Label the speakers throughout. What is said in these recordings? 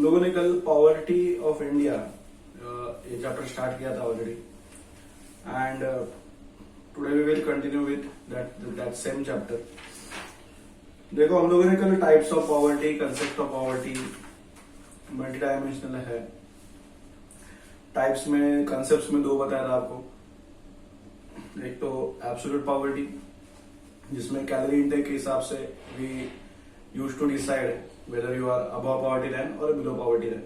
Speaker 1: लोगों ने कल पॉवर्टी ऑफ इंडिया ये चैप्टर स्टार्ट किया था already and today we will continue with that same chapter. देखो हम लोगों ने कल types of poverty, concept of poverty, multi dimensional है। टाइप्स में, कंसेप्ट्स में दो बताया था आपको। एक तो एब्सोल्यूट पॉवर्टी जिसमें कैलोरी इनटेक के हिसाब से we use to decide whether you are above poverty line or below poverty line.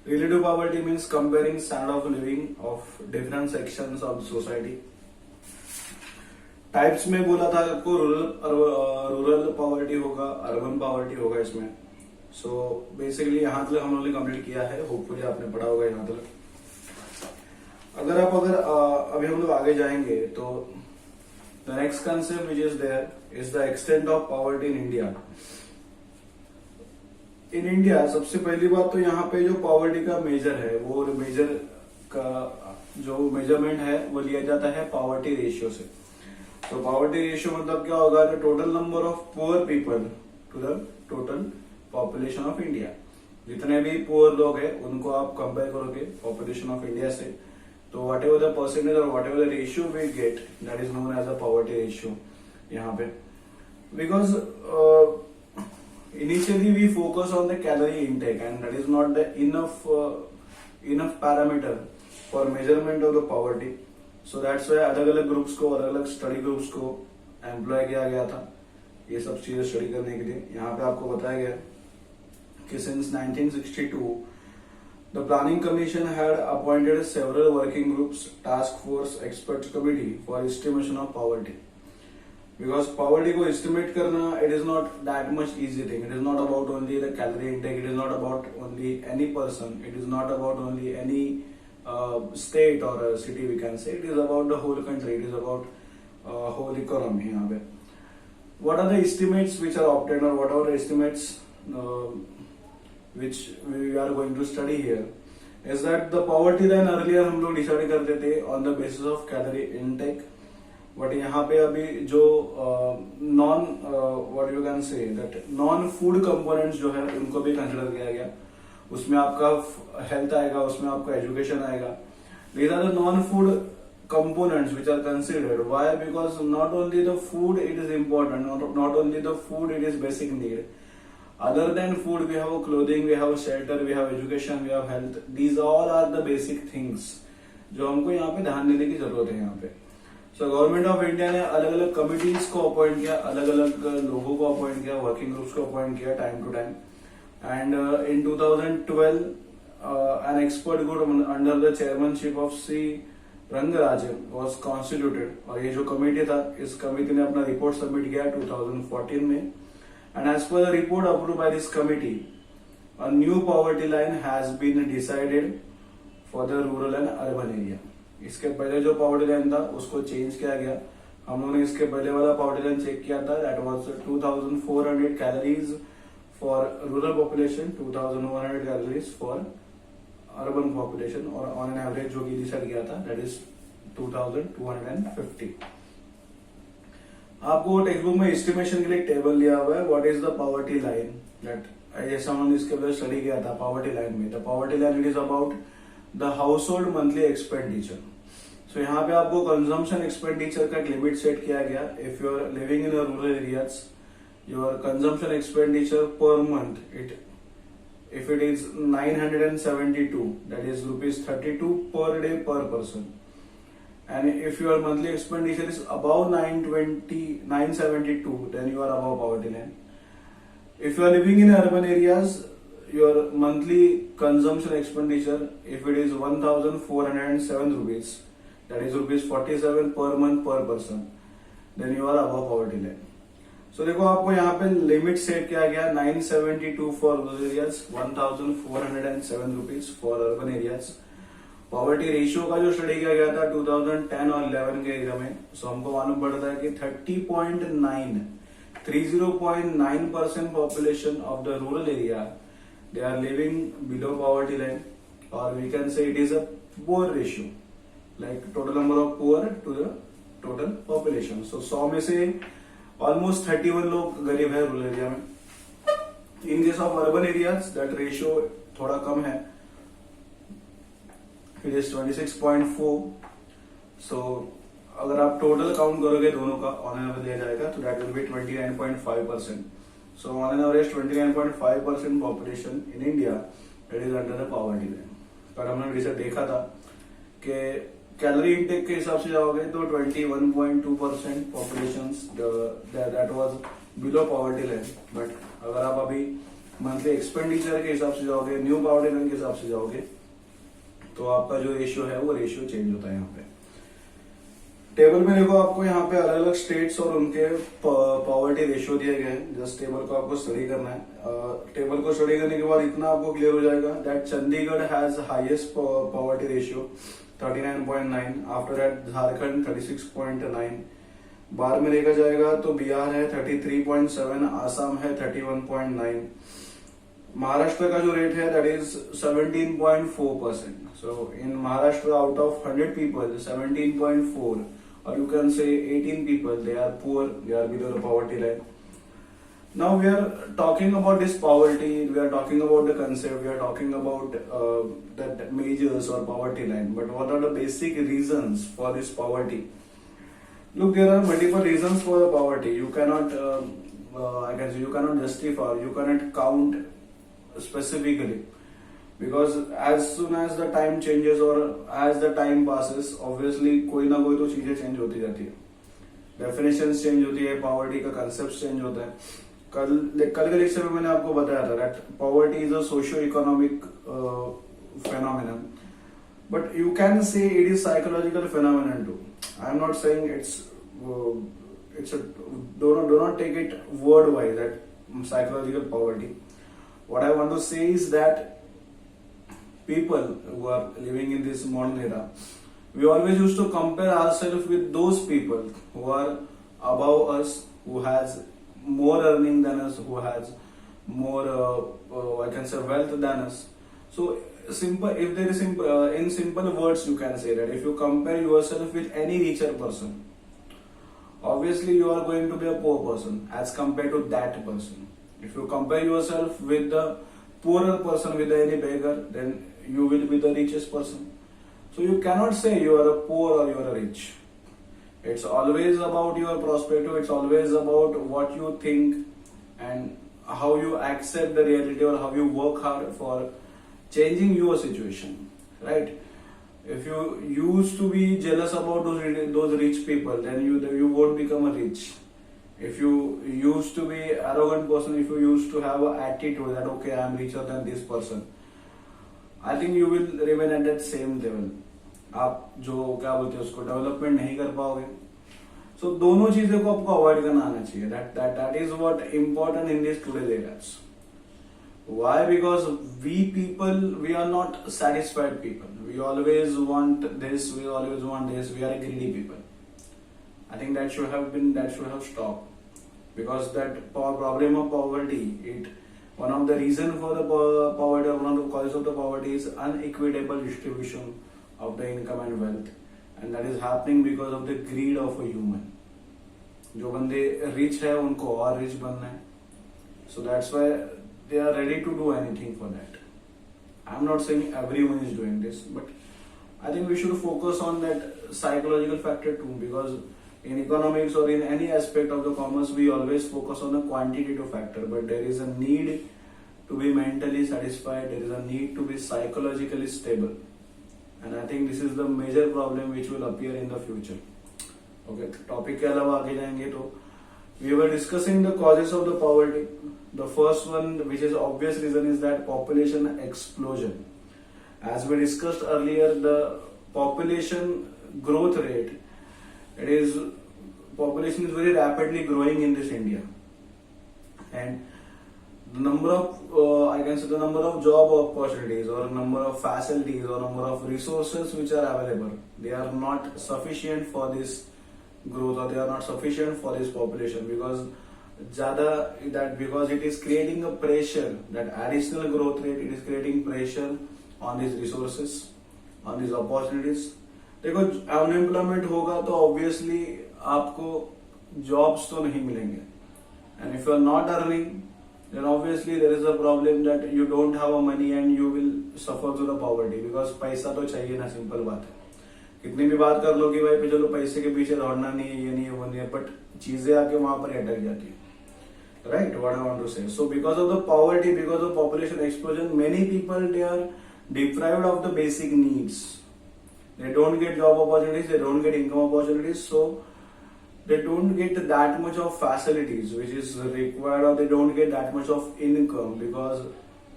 Speaker 1: Relative poverty means comparing standard of living of different sections of the society. Types में बोला था आपको rural poverty होगा, urban poverty होगा इसमें। So basically यहाँ तक हम लोगों ने कंप्लीट किया है, होपफुली आपने पढ़ा होगा यहाँ तक। अगर अभी हम लोग आगे जाएंगे तो the next concept which is there is the extent of poverty in India. In India सबसे पहली बात तो यहाँ पे जो पॉवर्टी का मेजर है वो मेजर का जो मेजरमेंट है वो लिया जाता है पॉवर्टी रेशियो से। तो पॉवर्टी रेशियो मतलब क्या होगा, the total number of poor people to the total population of India. जितने भी पुअर लोग हैं उनको आप कंपेयर करोगे पॉपुलेशन ऑफ इंडिया से, तो वट एवर द परसेंटेज और whatever the ratio we get that is known as a poverty ratio यहाँ पे। Because initially we focus on the calorie intake and that is not the enough parameter for measurement of the poverty. So that's why अलग अलग groups को, अलग अलग study groups को employ किया गया था ये सब चीजें स्टडी करने के लिए। यहाँ पे आपको बताया गया कि since 1962 the planning commission had appointed several working groups, task force, experts committee for estimation of poverty. Because poverty को estimate करना, it is not that much easy thing. It is not about only the calorie intake. It is not about only any person. It is not about only any state or a city we can say. It is about the whole country. It is about whole economy यहाँ पे। What are the estimates which are obtained or what are the estimates which we are going to study here? Is that the poverty line earlier हम लोग decide करते थे on the basis of calorie intake. But यहाँ पे अभी जो non what you can say that non food components जो है उनको भी कंसिडर किया गया। उसमें आपका हेल्थ आएगा, उसमें आपका एजुकेशन आएगा। These are the non food components which are considered. Why? Because not only the food it is important, not only the food it is basic need. Other than food we have clothing, we have shelter, we have education, we have health. These all are the basic things जो हमको यहाँ पे ध्यान देने की जरूरत है यहाँ पे। सो गवर्नमेंट ऑफ इंडिया ने अलग अलग कमिटीज को अपॉइंट किया, अलग अलग लोगों को अपॉइंट किया, वर्किंग ग्रुप्स को अपॉइंट किया time to time. And in 2012 an expert group under the chairmanship of C Rangarajan was constituted. और ये जो कमेटी था, इस कमेटी ने अपना रिपोर्ट सबमिट किया 2014 में। And as per the report approve by this committee a new poverty line has been decided for the rural and urban area. इसके पहले जो पॉवर्टी लाइन था उसको चेंज किया गया। हम लोगों ने इसके पहले वाला पॉवर्टी लाइन चेक किया था, that was 2400 calories for rural population, 2100 calories for urban population, और ऑन एन एवरेज जो कि डिसाइड किया था दैट इज 2250। आपको टेक्स्ट बुक में एस्टिमेशन के लिए टेबल लिया हुआ है, what is the poverty line that जैसा हमने इसके पहले स्टडी किया था पॉवर्टी लाइन में। The poverty line it is about the household monthly expenditure. So यहाँ पे आपको कंजम्पशन एक्सपेंडिचर का एक लिमिट सेट किया गया। If you are living in rural areas, your consumption expenditure per month if it is 972 that is ₹32 per day per person. And if your monthly expenditure is above 972 then you are above poverty line. If you are living in urban areas, your monthly consumption expenditure if it is 1407 rupees, that is ₹47 per month per person, then you are above poverty line. So देखो आपको यहाँ पे limit set किया गया 972 for rural areas, 1407 rupees for urban areas. Poverty ratio का जो study किया गया था 2010 और 11 के एरिया में, सो हमको मालूम पड़ता है कि 30.9% population of the rural area they are living below poverty line, or we can say it is a poor ratio, like total number of poor to the total population. So 100 में से almost 31 लोग गरीब है rural area में। In case of urban areas that ratio थोड़ा कम है, it is 26.4. सो अगर आप टोटल काउंट करोगे दोनों का ऑन एन एवरेज लिया जाएगा तो that will be 29.5%. So on an average 29.5% population in India it is under the poverty line. पर हमने रिसर्च देखा था कि कैलोरी इनटेक के हिसाब से जाओगे तो 21.2% population that was below poverty line. But अगर आप अभी मंथली एक्सपेंडिचर के हिसाब से जाओगे, न्यू पॉवर्टी लाइन के हिसाब से जाओगे, तो आपका जो रेशियो है वो रेशियो चेंज होता है. यहाँ पे टेबल में देखो आपको यहाँ पे अलग अलग स्टेट्स और उनके पॉवर्टी रेशियो दिए गए हैं. जस्ट टेबल को आपको स्टडी करना है. टेबल को स्टडी करने के बाद इतना आपको क्लियर हो जाएगा that Chandigarh has highest poverty ratio 39.9. After that Jharkhand 36.9. बाहर में देखा जाएगा तो बिहार है 33.7, आसाम है 31.9. महाराष्ट्र का जो रेट है that is 17.4%. So in Maharashtra out of 100 people 17.4 or you can say 18 people they are poor, they are below the poverty line. Now we are talking about this poverty, we are talking about the concept, we are talking about that measures or poverty line, but what are the basic reasons for this poverty? Look, there are multiple reasons for the poverty. You cannot I can say you cannot justify, you cannot count specifically, because as soon as the time changes or as the time passes obviously कोई ना कोई तो चीजें change होती जाती है. Definitions change होती है, पॉवर्टी का कंसेप्ट चेंज होता है. कल के लेक्चर में मैंने आपको बताया था that poverty is a socio economic phenomenon, but you can say it is psychological phenomenon too. I am not saying it's a do not take it word wise that psychological poverty. What I want to say is that people who are living in this modern era, we always used to compare ourselves with those people who are above us, who has more earning than us, who has more I can say wealth than us. So simple, if there is in simple words you can say that if you compare yourself with any richer person, obviously you are going to be a poor person as compared to that person. If you compare yourself with the poorer person, with any beggar, then you will be the richest person. So you cannot say you are a poor or you are a rich. It's always about your perspective, it's always about what you think and how you accept the reality or how you work hard for changing your situation, right? If you used to be jealous about those rich people, then you won't become a rich. If you used to be arrogant person, if you used to have an attitude that okay I am richer than this person, I think you will remain at that same level. आप जो क्या बोलते हैं उसको development नहीं कर पाओगे. सो दोनों चीजों को आपको अवॉइड करना आना चाहिए. That is what important in this today's eras. Why? Because we people, we are not satisfied people. We always want this, we always want this. We are a greedy people. I think that should have stopped. Because that problem of poverty, one of the reason for the poverty, or one of the causes of the poverty is unequitable distribution of the income and wealth, and that is happening because of the greed of a human. जो बंदे rich है उनको और rich बनना है, so that's why they are ready to do anything for that. I'm not saying everyone is doing this, but I think we should focus on that psychological factor too, because in economics or in any aspect of the commerce we always focus on the quantitative factor, but there is a need to be mentally satisfied, there is a need to be psychologically stable, and I think this is the major problem which will appear in the future. Okay, topic के अलावा आगे जाएंगे तो we were discussing the causes of the poverty. The first one, which is obvious reason, is that population explosion. As we discussed earlier, the population growth rate, population is very rapidly growing in this India, and the number of I can say the number of job opportunities or number of facilities or number of resources which are available, they are not sufficient for this growth, or they are not sufficient for this population, because because it is creating a pressure, that additional growth rate, it is creating pressure on these resources, on these opportunities. देखो unemployment होगा तो obviously आपको jobs तो नहीं मिलेंगे, and if you are not earning then obviously there is a problem that you don't have a money and you will suffer to the poverty, because पैसा तो चाहिए ना, सिंपल बात है. कितनी भी बात कर लो कि भाई चलो पैसे के पीछे दौड़ना नहीं है, ये नहीं है, वो नहीं है, बट चीजें आके वहां पर अटक जाती है. Right, what I want to say. So because of the poverty, because of population explosion, many people, they are deprived of the basic needs. They don't get job opportunities, they don't get income opportunities, so they don't get that much of facilities which is required, or they don't get that much of income because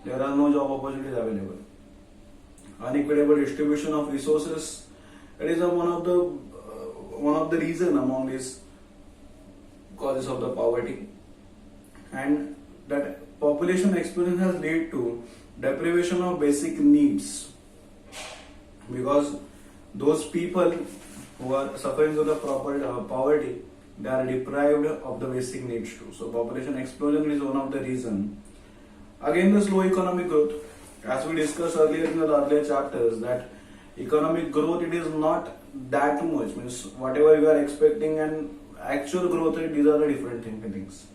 Speaker 1: there are no job opportunities available. Unequitable distribution of resources, it is one of the reason among these causes of the poverty. And that population explosion has led to deprivation of basic needs, because those people who are suffering with the poverty, they are deprived of the basic needs too. So population explosion is one of the reason. Again, the slow economic growth, as we discussed earlier in the earlier chapters, that economic growth, it is not that much, means whatever you are expecting and actual growth rate, these are the different things.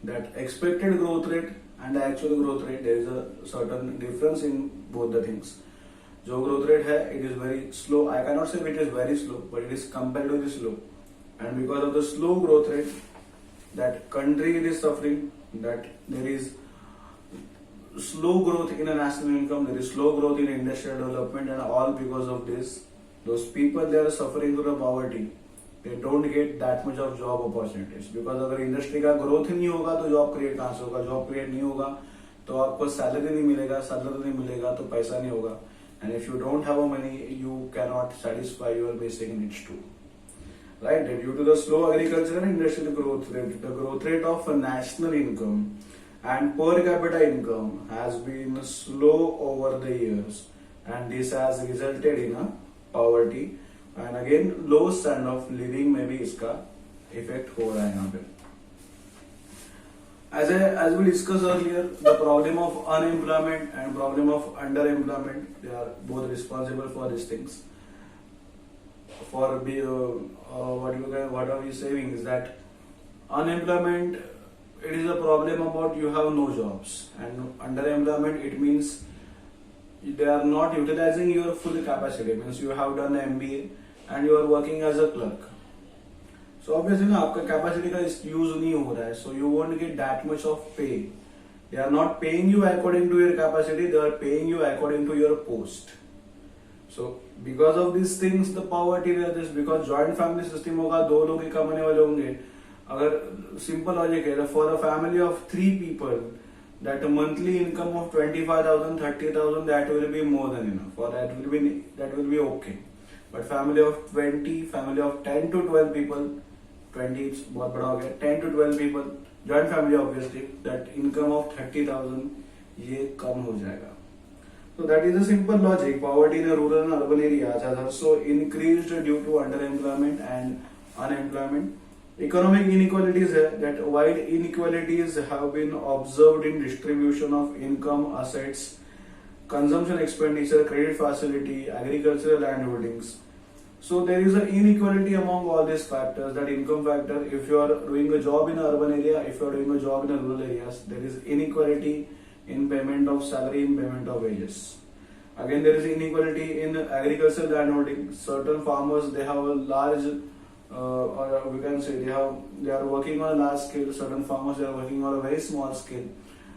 Speaker 1: That expected growth rate and the actual growth rate, there is a certain difference in both the things. जो growth rate है, it is very slow. I cannot say it is very slow, but it is comparatively slow. And because of the slow growth rate, that country is suffering, that there is slow growth in a national income, there is slow growth in industrial development, and all because of this, those people, they are suffering through the poverty. They don't get that much of job opportunities, because अगर industry का growth ही नहीं होगा तो job create कहाँ से होगा, job create नहीं होगा तो आपको सैलरी नहीं मिलेगा, सैलरी नहीं मिलेगा तो पैसा नहीं होगा, and if you don't have a money, you cannot satisfy your basic needs too. Right? Due to the slow agricultural and industrial growth rate, the growth rate of national income and per capita income has been slow over the years, and this has resulted in a poverty. And again, low standard of living में भी इसका effect हो रहा है यहाँ पे. As we discussed earlier, the problem of unemployment and problem of underemployment, they are both responsible for these things. For what are we saying is that unemployment, it is a problem about you have no jobs, and underemployment, it means they are not utilizing your full capacity. Means you have done an MBA and you are working as a clerk. So obviously ना आपका capacity का use नहीं हो रहा है, so you won't get that much of pay. They are not paying you according to your capacity, they are paying you according to your post. So because of these things, the poverty there is, because joint family system होगा, दो लोग ही कमाने वाले होंगे. अगर simple logic है, for a family of 3 people, that a monthly income of 25,000, 30,000, that will be more than enough, or that will be okay. But family of 20, family of 10 to 12 people, 20 बहुत बड़ा हो गया, 10 to 12 people, joint family obviously, that income of 30,000, ये कम हो जाएगा. So that is a simple logic. Poverty in a rural and urban areas has also increased due to underemployment and unemployment. Economic inequalities है, that wide inequalities have been observed in distribution of income, assets, consumption expenditure, credit facility, agricultural land holdings. So there is an inequality among all these factors. That income factor, if you are doing a job in an urban area, if you are doing a job in a rural areas, there is inequality in payment of salary, in payment of wages. Again, there is inequality in agricultural land holding. Certain farmers, they have a large or we can say they are working on a large scale. Certain farmers, they are working on a very small scale.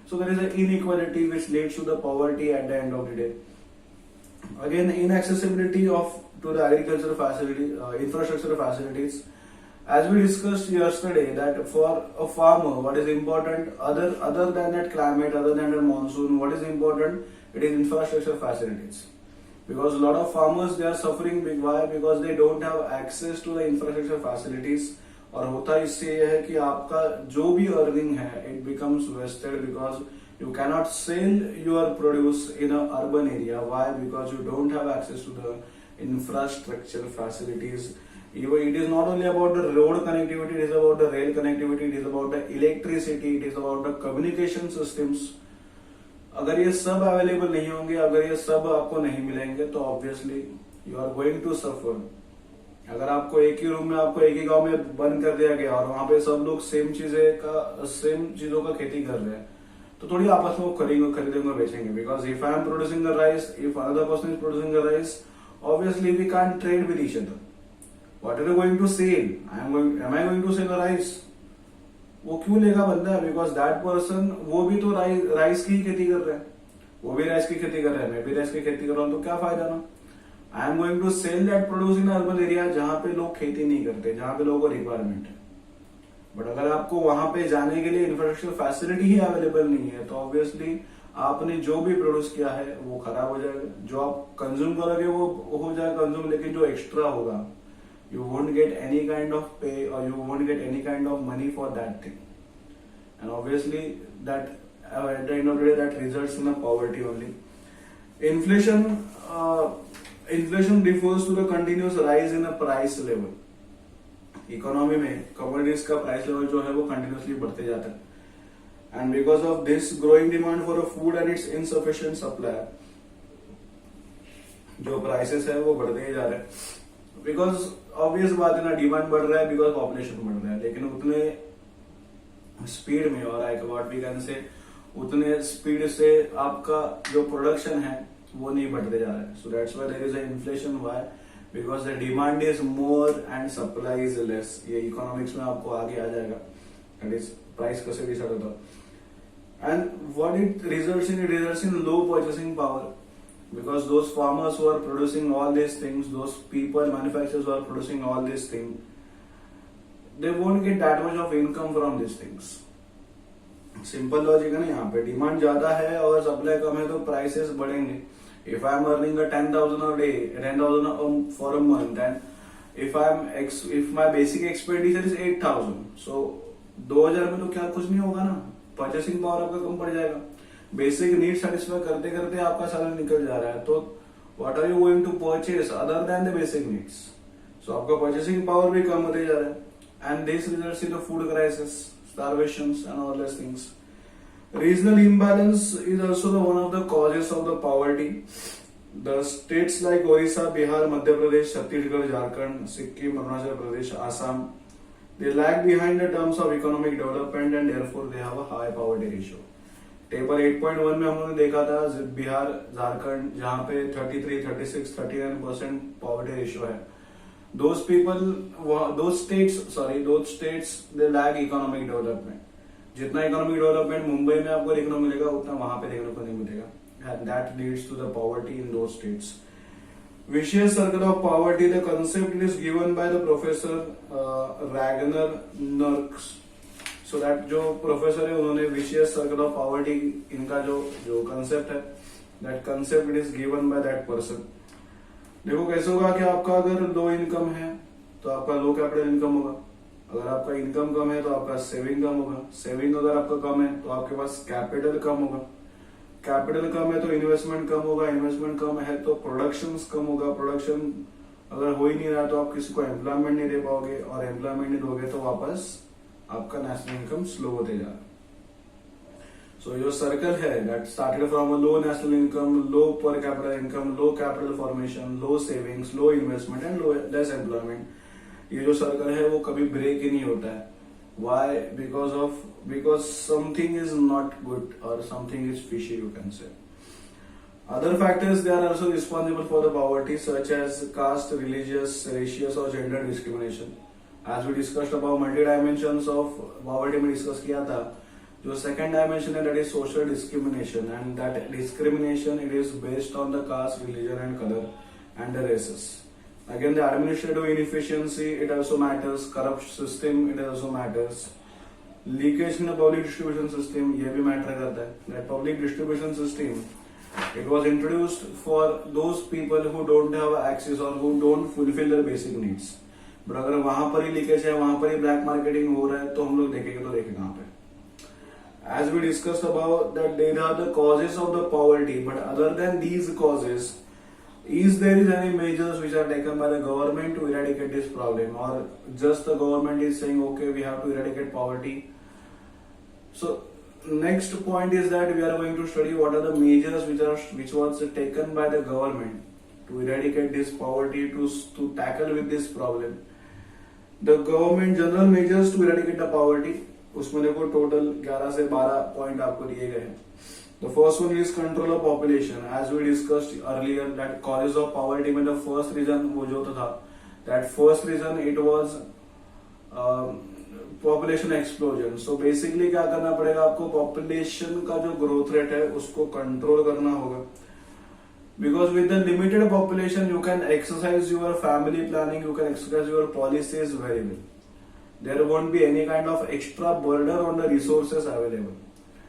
Speaker 1: So there is an inequality which leads to the poverty at the end of the day. Again, inaccessibility to the agricultural facility, infrastructure facilities. As we discussed yesterday, that for a farmer, what is important other than that climate, other than the monsoon, what is important? It is infrastructure facilities. Because a lot of farmers, they are suffering. Why? Because they don't have access to the infrastructure facilities. और होता इससे यह है कि आपका जो भी earning है, it becomes wasted because you cannot sell your produce in an urban area. Why? Because you don't have access to the infrastructure facilities. It is not only about the road connectivity, it is about the rail connectivity, it is about the electricity, it is about the communication systems. अगर ये सब available नहीं होंगे, अगर ये सब आपको नहीं मिलेंगे, तो obviously you are going to suffer. अगर आपको एक ही रूम में, आपको एक ही गांव में बंद कर दिया गया और वहां पे सब लोग सेम चीजों का खेती कर रहे हैं, तो थोड़ी आपस में वो खरीदेंगे बेचेंगे. Because if I am producing a rice, if another person is producing a rice, obviously we can't trade with each other. What are you going to sell? Am I going to sell a rice? वो क्यों लेगा बंदा? Because that person, वो भी तो rice की ही खेती कर रहे हैं, वो भी राइस की खेती कर रहे हैं, मैं भी राइस की खेती कर रहा हूं, तो क्या फायदा ना. I am going to sell that produce in urban area जहां पे लोग खेती नहीं करते, जहां पे लोगों को रिक्वायरमेंट है. बट अगर आपको वहां पे जाने के लिए इंफ्रास्ट्रक्चर फैसिलिटी ही अवेलेबल नहीं है, तो ऑब्वियसली आपने जो भी प्रोड्यूस किया है वो खराब हो जाएगा. जो आप कंज्यूम करोगे वो हो जाएगा कंज्यूम, लेकिन जो एक्स्ट्रा होगा, you won't get any kind of pay or you won't get any kind of money for that thing. And obviously that at the end of the day that results in a poverty only. Inflation refers to the continuous rise in a price level. Economy में commodities का price level जो है वो continuously बढ़ते जाता है. And because of this growing demand for a food and it's insufficient supply, जो prices है वो बढ़ते ही जा रहे हैं. बिकॉज ऑब्वियस बात है ना, डिमांड बढ़ रहा है बिकॉज पॉपुलेशन बढ़ रहा है, लेकिन उतने स्पीड में, और like what we can say, उतने स्पीड से आपका जो प्रोडक्शन है वो नहीं बढ़ते जा रहा है. So that's why there is a inflation. Why? Because the demand is more and supply is less. ये इकोनॉमिक्स में आपको आगे आ जाएगा, दैट इज प्राइस कैसे डिसाइड होता है. And what it results in low purchasing power. Because those farmers who are producing all these things, those people, manufacturers who are producing all these things, they won't get that much of income from these things. Simple logic है ना यहाँ पे. Demand ज्यादा है और supply कम है तो prices बढ़ेंगे. If I am earning a 10,000 a day, 10,000 for a month, and if my basic expenditure is 8,000, so 2,000 में तो क्या कुछ नहीं होगा ना. परचेसिंग पावर आपका कम पड़ जाएगा. बेसिक नीड सेटिस्फाई करते करते आपका सैलरी निकल जा रहा है, तो what are you going to purchase other than the basic needs. So आपका परचेसिंग पावर भी कम होते जा रहा है. And this results in the food crisis, starvations and all these things. Regional imbalance is also the one of the causes of the poverty. The states like Orissa, Bihar, Madhya Pradesh, Chhattisgarh, Jharkhand, Sikkim, Arunachal Pradesh, Assam, they lag behind in terms of economic development and therefore they have a high poverty ratio. Table 8.1 में हम लोगों ने देखा था बिहार, झारखंड, जहां पे 33, 36, 39% poverty ratio है. those states they lag economic development. जितना इकोनॉमिक डेवलपमेंट मुंबई में आपको देखने को मिलेगा उतना वहां पे देखने को नहीं मिलेगा. and that leads to the poverty in those states. Vicious circle of poverty, the concept is given by the professor Ragnar Nurks. So that जो प्रोफेसर है उन्होंने विशियस सर्कल ऑफ पॉवर्टी, इनका जो कंसेप्ट है, that concept is given by that person. देखो कैसे होगा कि आपका अगर लो इनकम है तो आपका लो कैपिटल इनकम होगा. अगर आपका इनकम कम है तो आपका सेविंग कम होगा. सेविंग अगर आपका कम है तो आपके पास कैपिटल कम होगा. कैपिटल कम है तो इन्वेस्टमेंट कम होगा. इन्वेस्टमेंट कम है तो प्रोडक्शन कम होगा. प्रोडक्शन अगर हो ही नहीं रहा तो आप किसी को एम्प्लॉयमेंट नहीं दे पाओगे, और एम्प्लॉयमेंट नहीं दोगे तो वापस आपका नेशनल इनकम स्लो होते जा रहा है. सो जो सर्कल है that started from a low national income, low per capital income, low capital formation, low savings, low investment and less employment, ये जो सर्कल है वो कभी ब्रेक ही नहीं होता है. Why? Because something is not good और something is fishy, you can say. Other factors they are also responsible for the poverty, such as caste, religious, racial or gender discrimination. As we discussed about multi dimensions of poverty में discuss किया था, जो second dimension है that is social discrimination, and that discrimination it is based on the caste, religion and color and the races. Again the administrative inefficiency it also matters. Corrupt system it also matters. Leakage in the public distribution system ये भी matter करता है. That public distribution system it was introduced for those people who don't have access or who don't fulfill their basic needs. But अगर वहां पर ही leakage है, वहां पर ही ब्लैक मार्केटिंग हो रहा है, तो हम लोग देखेंगे तो देखें कहां पे. As we discussed about that there are the causes of the poverty, but other than these causes, is there is any measures which are taken by the government to eradicate this problem, or just the government is saying okay we have to eradicate poverty? So next point is that we are going to study what are the measures which was taken by the government to eradicate this poverty, to tackle with this problem. The government general measures to eradicate the poverty, उसमें देखो total 11 से 12 point आपको दिए गए हैं. The first one is control of population. As we discussed earlier, that causes of poverty में the first reason वो जो था, that first reason it was population explosion. So basically क्या करना पड़ेगा आपको, population का जो growth rate है उसको control करना होगा. Because with the limited population, you can exercise your family planning, you can exercise your policies very well. There won't be any kind of extra burden on the resources available.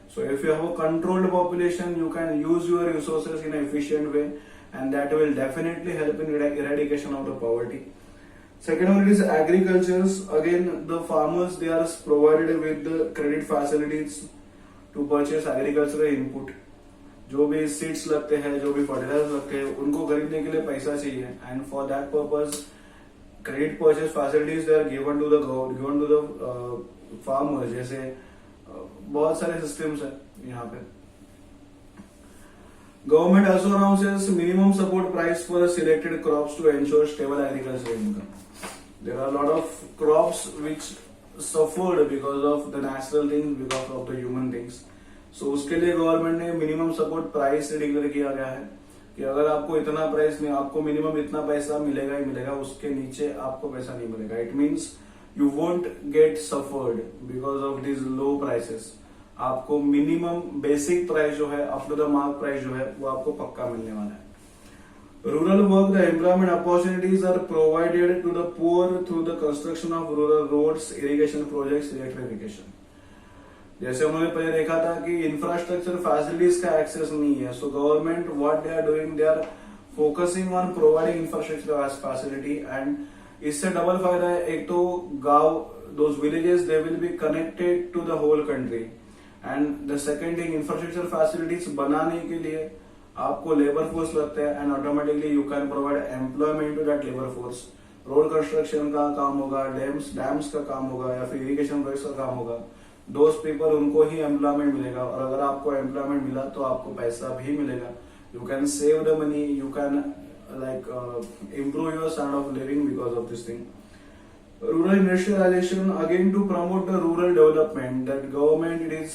Speaker 1: So if you have a controlled population, you can use your resources in an efficient way, and that will definitely help in eradication of the poverty. Second one is agriculture. Again, the farmers, they are provided with the credit facilities to purchase agricultural input. जो भी seeds लगते हैं, जो भी fertiliser लगते हैं, उनको खरीदने के लिए पैसा चाहिए, and for that purpose credit purchase facilities they are given to the farmers. जैसे बहुत सारे सिस्टम्स है यहाँ पे. Government also announces minimum support price for selected crops to ensure stable agricultural income. There are a lot of crops which suffered because of the natural things, because of the human things. So उसके लिए government ने minimum support price declare किया गया है कि अगर आपको इतना प्राइस में, आपको मिनिमम इतना पैसा मिलेगा ही मिलेगा, उसके नीचे आपको पैसा नहीं मिलेगा. It means you won't get suffered because of this low prices. आपको मिनिमम बेसिक प्राइस जो है, up to the mark price जो है, वो आपको पक्का मिलने वाला है. Rural work, the employment opportunities are provided to the poor through the construction of rural roads, irrigation projects, electrification. जैसे उन्होंने पहले देखा था कि इंफ्रास्ट्रक्चर फैसिलिटीज का एक्सेस नहीं है, so government what they are doing, they are focusing on providing infrastructure as facility. And इससे डबल फायदा है. एक तो गांव, those villages, they will be connected to the whole country. And the second thing, infrastructure facilities बनाने के लिए आपको लेबर फोर्स लगता है, and automatically you can provide employment to that labour force. Road construction का काम होगा, डैम्स का काम होगा, या फिर इरिगेशन प्रोजेक्ट्स का काम होगा. दोज पीपल, उनको ही एम्प्लॉयमेंट मिलेगा, और अगर आपको एम्प्लॉयमेंट मिला तो आपको पैसा भी मिलेगा. You can save the money, you can like improve your standard of living because of this thing. Rural industrialization, again to promote the rural development, that government it is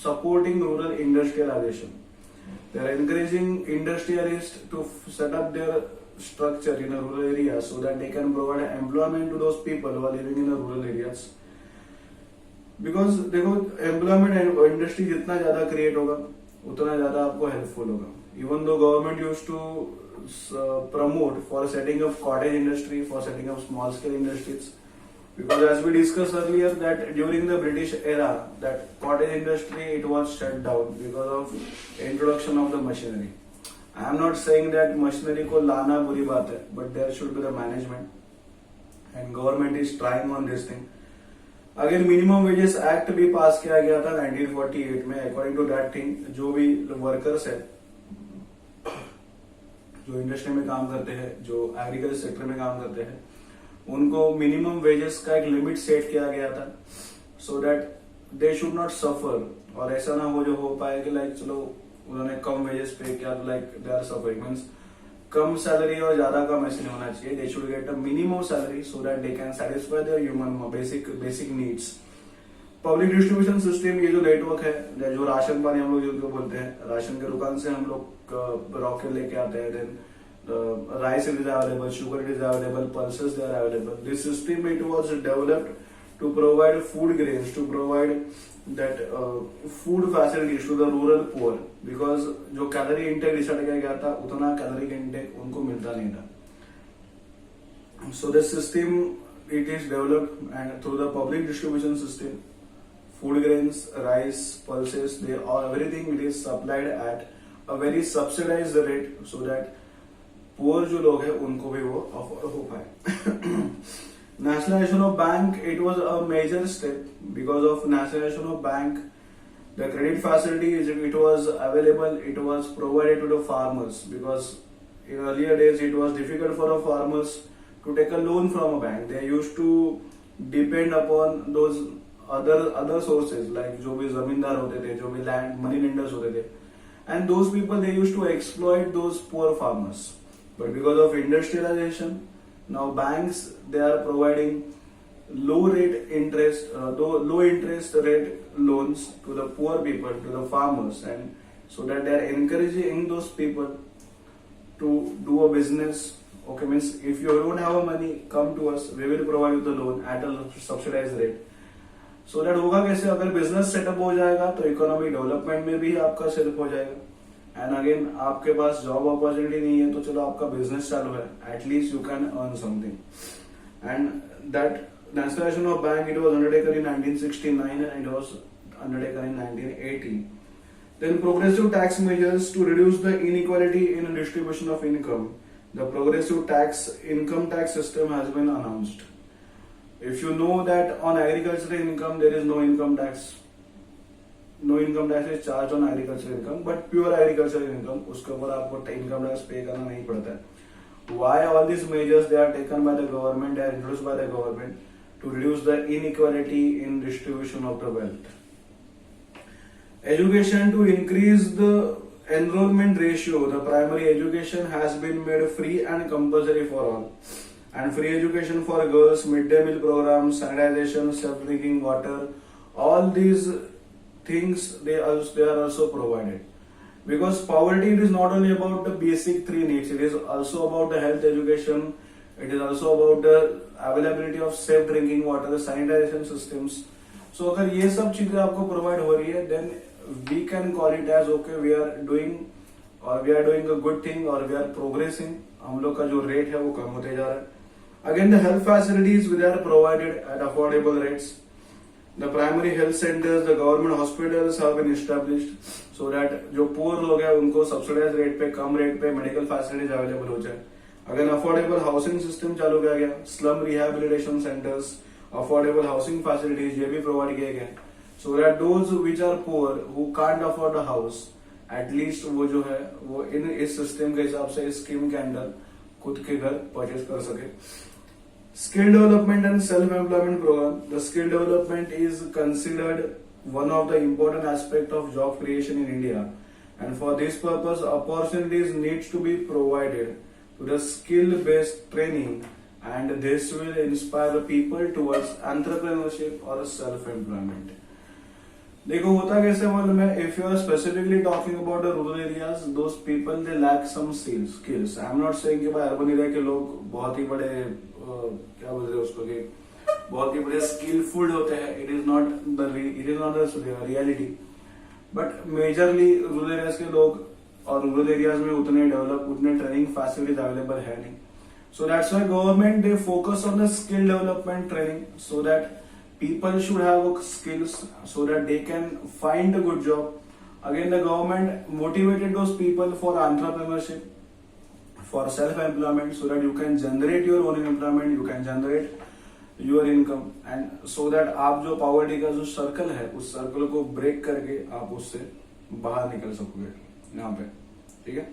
Speaker 1: supporting rural industrialization. They are encouraging industrialists to set up their structure in a rural area so that they can provide employment to those people who are living in the rural areas. Because देखो, employment industry जितना ज्यादा create होगा उतना ज्यादा आपको helpful होगा. Even though government use to promote for setting up cottage industry, for setting up small scale industries, because as we discussed earlier that during the British era that cottage industry it was shut down because of introduction of the machinery. I am not saying that machinery को लाना बुरी बात है, but there should be the management and government is trying on this thing. Again minimum wages act भी पास किया गया था 1948 में. According to that thing, जो भी वर्कर्स है, जो इंडस्ट्री में काम करते हैं, जो एग्रीकल्चर सेक्टर में काम करते हैं, उनको मिनिमम वेजेस का एक लिमिट सेट किया गया था, सो that they should not suffer. और ऐसा ना हो जो हो पाए कि लाइक चलो उन्होंने कम वेजेस पे किया तो like they are suffering. Means कम सैलरी और ज्यादा कम ऐसे नहीं होना चाहिए. They should get a minimum salary so that they can satisfy their human basic needs. Public distribution system, ये जो नेटवर्क है, जो राशन पानी हम लोग जो बोलते हैं, राशन के दुकान से हम लोग रॉकेट लेके आते हैं, then rice it is available, sugar it is available, pulses they are available. This system it was developed to provide food grains, to provide that food facilities to the rural poor, because जो calorie intake decide किया गया था उतना calorie intake उनको मिलता नहीं था. So this system it is developed, and through the public distribution system, food grains, rice, pulses, they all, everything it is supplied at a very subsidized rate so that poor जो लोग हैं उनको भी वो अफोर्ड हो पाए. Nationalization of bank, it was a major step. Because of nationalization of bank, the credit facility it was available, it was provided to the farmers, because in earlier days it was difficult for the farmers to take a loan from a bank. They used to depend upon those other sources, like जो भी जमींदार होते थे, जो भी land money lenders होते थे, and those people, they used to exploit those poor farmers. But because of industrialization, now banks, they are providing low interest rate loans to the poor people, to the farmers, and so that they are encouraging those people to do a business. Okay, means if you don't have money, come to us, we will provide you the loan at a subsidized rate. So that होगा कैसे, अगर business setup हो जाएगा तो economic development में भी आपका setup हो जाएगा. एंड अगेन आपके पास जॉब अपॉर्चुनिटी नहीं है तो चलो आपका बिजनेस चालू है, at least you can earn something. And that nationalization of bank, it was undertaken in 1969 and it was undertaken in 1980. Then progressive tax measures to reduce the inequality in distribution of income. The progressive income tax system has been announced. If you know that on agricultural income there is no income tax. No income tax is charged on agricultural income, but pure agricultural income, उसके ऊपर आपको income tax pay करना नहीं पड़ता है. Why all these measures they are taken by the government, they are introduced by the government to reduce the inequality in distribution of the wealth. Education to increase the enrollment ratio. The primary education has been made free and compulsory for all. And free education for girls, midday meal program, sanitization, self-drinking water, all these things they are also provided. Because poverty, it is not only about the basic three needs, it is also about the health education, it is also about the availability of safe drinking water, the sanitation systems. So अगर ये सब चीजें आपको provide हो रही है, then we can call it as okay, we are doing a good thing or we are progressing. हम लोग का जो रेट है वो कम होते जा रहा है. Again, the health facilities they are provided at affordable rates. The primary health centers, the government hospitals have been established so that जो poor लोग हैं उनको subsidized rate पे, कम रेट पे medical facilities available हो जाए. Again, affordable housing system चालू किया गया, slum rehabilitation centers, affordable housing facilities ये भी provide किए गए, so that those which are poor who can't afford a house, at least वो जो है वो इस system के हिसाब से इस scheme के अंदर खुद के घर purchase कर सके. Skill development and self-employment program. The skill development is considered one of the important aspects of job creation in India, and for this purpose, opportunities needs to be provided to the skill-based training, and this will inspire the people towards entrepreneurship or self-employment. देखो होता कैसे मालूम है, if you are specifically talking about the rural areas, those people they lack some skills. I am not saying कि भाई urban area के लोग बहुत ही बड़े क्या बोलते हैं उसको कि बहुत ही बड़े स्किलफुल होते हैं. It is not the reality. But majorly rural areas के लोग और rural areas में उतने training facilities available है नहीं. So that's why government they focus on the skill development training so that people should have skills so that they can find a good job. Again, the government motivated those people for entrepreneurship, for self-employment, so that you can generate your own employment, you can generate your income, and so that आप जो poverty का जो circle है उस circle को break करके आप उससे बाहर निकल सकोगे यहाँ पे. ठीक है.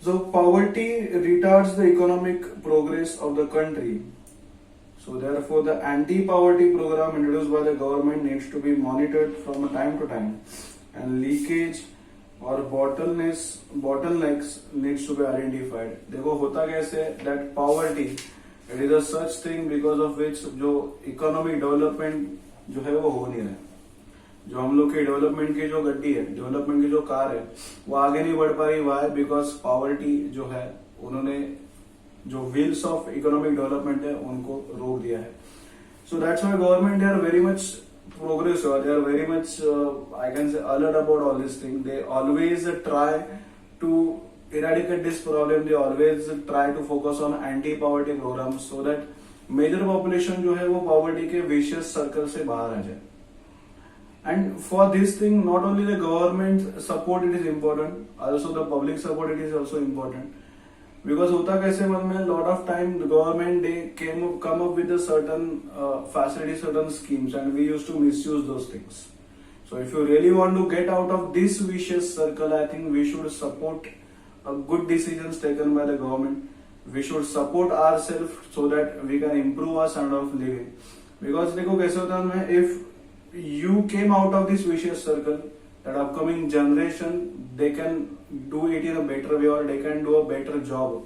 Speaker 1: So poverty retards the economic progress of the country. So therefore, the anti-poverty program introduced by the government needs to be monitored from time to time, and leakage or bottlenecks needs to be identified. देखो होता कैसे that poverty it is a such thing because of which जो economic development जो है वो हो नहीं रहा है. जो हम लोग के डेवलपमेंट की जो गड्डी है, डेवलपमेंट की जो कार है वो आगे नहीं बढ़ पा रही. वाई? बिकॉज पॉवर्टी जो है उन्होंने जो व्हील्स ऑफ इकोनॉमिक डेवलपमेंट है उनको रोक दिया है. So that's why government they are very much progress, they are very much I can say alert about all this thing. They always try to eradicate this problem. They always try to focus on anti-poverty programs so that major population जो है वो poverty के vicious circle से बाहर आ जाए. And for this thing, not only the government support it is important, also the public support it is also important. Because होता कैसे में lot of time the government they come up with a certain facilities, certain schemes, and we used to misuse those things. So if you really want to get out of this vicious circle, I think we should support good decisions taken by the government. We should support ourselves so that we can improve our standard of living. Because देखो कैसे होता है, if you came out of this vicious circle, that upcoming generation they can do it in a better way or they can do a better job.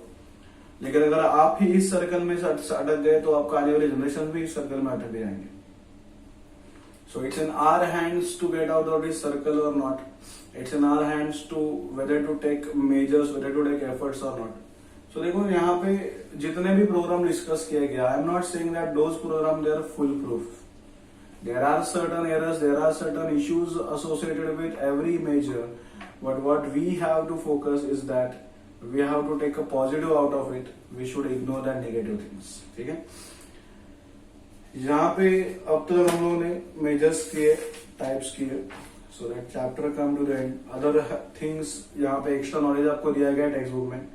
Speaker 1: लेकिन अगर आप ही इस circle में अटक गए तो आपका आने वाली जनरेशन भी इस सर्कल में अटक जाएंगे. So it's in our hands to get out of this circle or not. It's in our hands to whether to take measures, whether to take efforts or not. So देखो यहाँ पे जितने भी प्रोग्राम डिस्कस किया गया, I am not saying that those programs they are foolproof. There are certain errors, there are certain issues associated with every measure. But what we have to focus is that we have to take a positive out of it. We should ignore the negative things. ठीक है? यहाँ पे अब तक हम लोगों ने measures किए, टाइप्स किए, so that chapter come to the end. Other things यहाँ पे एक्स्ट्रा नॉलेज आपको दिया गया टेक्स्ट बुक में.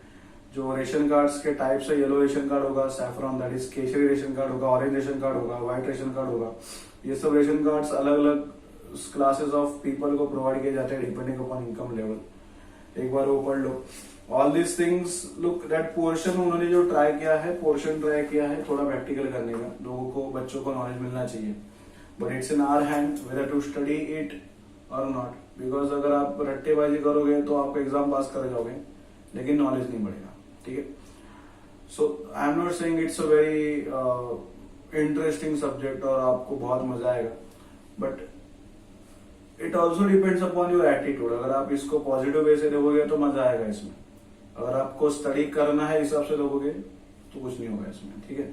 Speaker 1: जो रेशन कार्ड्स के टाइप्स है, येलो रेशन कार्ड होगा, saffron that is Kesari ration card होगा, ऑरेंज रेशन कार्ड होगा, व्हाइट रेशन कार्ड होगा. ये सब रेशन कार्ड्स अलग अलग क्लासेस ऑफ पीपल को प्रोवाइड किए जाते हैं डिपेंडिंग अपॉन इनकम लेवल. एक बार वो पढ़ लो. All this things look that portion उन्होंने जो ट्राई किया है, पोर्शन ट्राई किया है थोड़ा प्रैक्टिकल करने का. लोगों को, बच्चों को नॉलेज मिलना चाहिए. But it's in our hand whether to study it और नॉट. बिकॉज अगर आप रट्टेबाजी करोगे तो आप एग्जाम पास कर जाओगे लेकिन नॉलेज नहीं बढ़ेगा. ठीक है? So I am not saying it's a very interesting subject और आपको बहुत मजा आएगा. But it also depends upon your attitude. अगर आप इसको पॉजिटिव वे से देखोगे तो मजा आएगा इसमें. अगर आपको स्टडी करना है हिसाब से देखोगे तो कुछ नहीं होगा इसमें. ठीक है?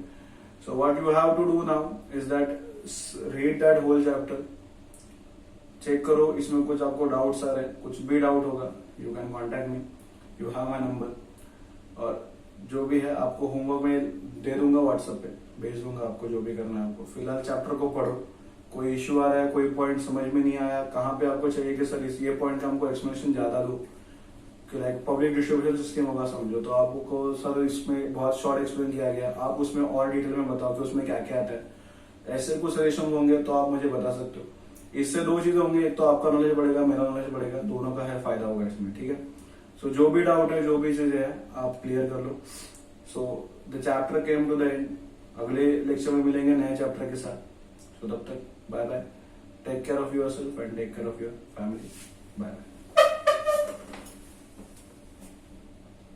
Speaker 1: So what you have to do now is that read that whole chapter. Check करो इसमें कुछ आपको डाउट्स आ रहे हैं. कुछ भी डाउट होगा you can contact me, you have my number. और जो भी है आपको होमवर्क में दे दूंगा, व्हाट्सएप पे भेज दूंगा आपको जो भी करना है आपको. फिलहाल चैप्टर को पढ़ो. कोई इश्यू आ रहा है, कोई पॉइंट समझ में नहीं आया, कहाँ पे आपको चाहिए कि सर ये पॉइंट का हमको एक्सप्लेनेशन ज्यादा दो, कि लाइक पब्लिक डिस्ट्रीब्यूशन सिस्टम होगा समझो, तो आपको सर इसमें बहुत शॉर्ट एक्सप्लेन किया गया, आप उसमें और डिटेल में बताओ कि उसमें क्या क्या आता है. ऐसे कुछ सजेशन होंगे तो आप मुझे बता सकते हो. इससे दो चीजें होंगी, एक तो आपका नॉलेज बढ़ेगा, मेरा नॉलेज बढ़ेगा, दोनों का है फायदा होगा इसमें. ठीक है? सो जो भी डाउट है, जो भी चीजें है आप क्लियर कर लो. So the chapter came to the end. अगले लेक्चर में मिलेंगे नए चैप्टर के साथ. सो तब तक bye bye. Take care of yourself and take care of your family. Bye bye.